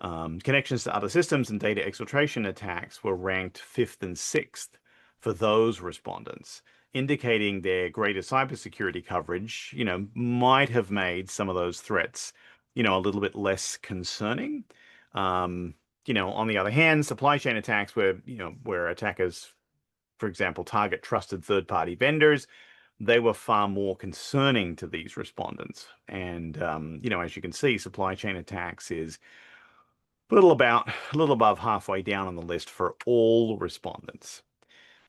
Connections to other systems and data exfiltration attacks were ranked fifth and sixth for those respondents, indicating their greater cybersecurity coverage, might have made some of those threats, a little bit less concerning. On the other hand, supply chain attacks where attackers, for example, target trusted third-party vendors, they were far more concerning to these respondents. And as you can see, supply chain attacks is a little above halfway down on the list for all respondents.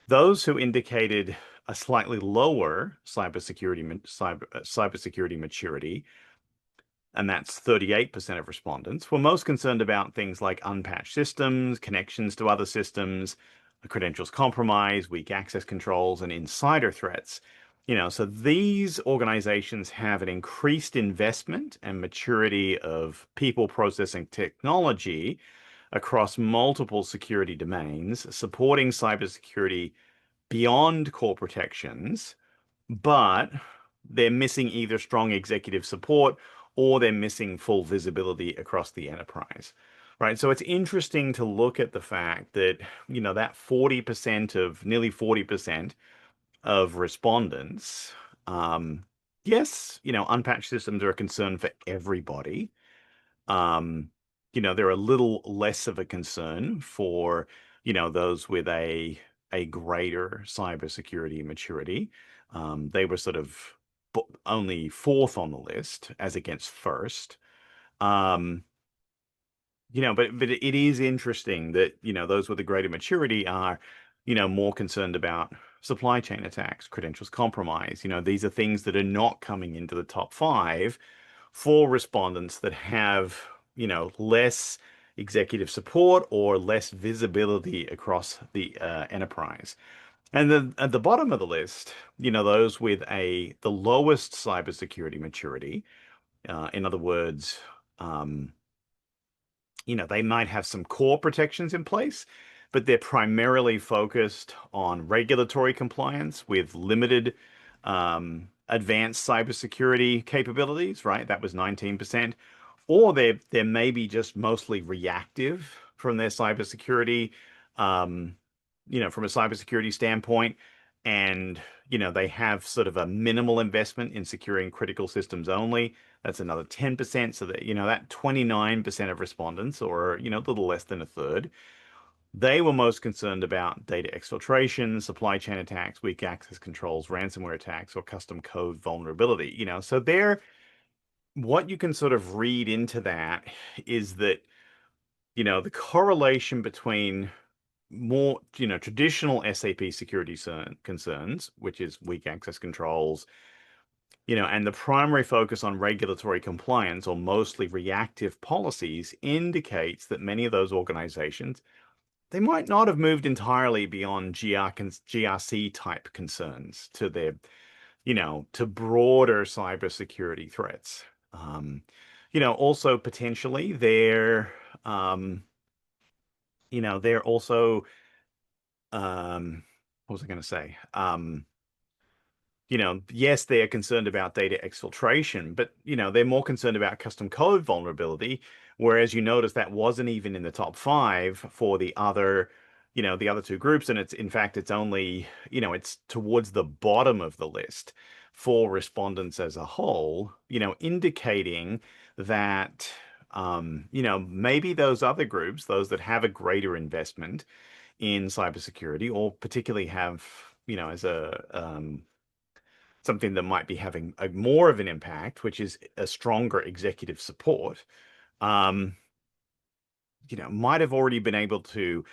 Those who indicated a slightly lower cybersecurity maturity, and that's 38% of respondents, were most concerned about things like unpatched systems, connections to other systems, credentials compromise, weak access controls, and insider threats. So these organizations have an increased investment and maturity of people processing technology across multiple security domains, supporting cybersecurity beyond core protections, but they're missing either strong executive support or they're missing full visibility across the enterprise. Right. So it's interesting to look at the fact that, that 40% of nearly 40% of respondents, yes, unpatched systems are a concern for everybody. Um, they're a little less of a concern for, those with a greater cybersecurity maturity. They were sort of only fourth on the list as against first. Um, but it is interesting that, those with a greater maturity are, more concerned about supply chain attacks, credentials compromise. These are things that are not coming into the top five for respondents that have, less executive support or less visibility across the enterprise. And then at the bottom of the list, those with the lowest cybersecurity maturity, in other words, they might have some core protections in place, but they're primarily focused on regulatory compliance with limited advanced cybersecurity capabilities, right? That was 19%. Or they're maybe just mostly reactive from their cybersecurity, um, from a cybersecurity standpoint. And, they have sort of a minimal investment in securing critical systems only. That's another 10%. So that, that 29% of respondents, or, a little less than a third, they were most concerned about data exfiltration, supply chain attacks, weak access controls, ransomware attacks, or custom code vulnerability. So what you can sort of read into that is that, the correlation between more, traditional SAP security concerns, which is weak access controls, and the primary focus on regulatory compliance or mostly reactive policies indicates that many of those organizations, they might not have moved entirely beyond GRC type concerns to their, to broader cybersecurity threats. Also potentially um, they're also, what was I going to say? Yes, they are concerned about data exfiltration, but, they're more concerned about custom code vulnerability. Whereas you notice that wasn't even in the top five for the other two groups. And in fact, it's only, it's towards the bottom of the list for respondents as a whole, indicating that, maybe those other groups, those that have a greater investment in cybersecurity, or particularly have, as something that might be having more of an impact, which is a stronger executive support, um, might have already been able to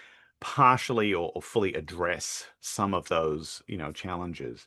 partially or fully address some of those, challenges.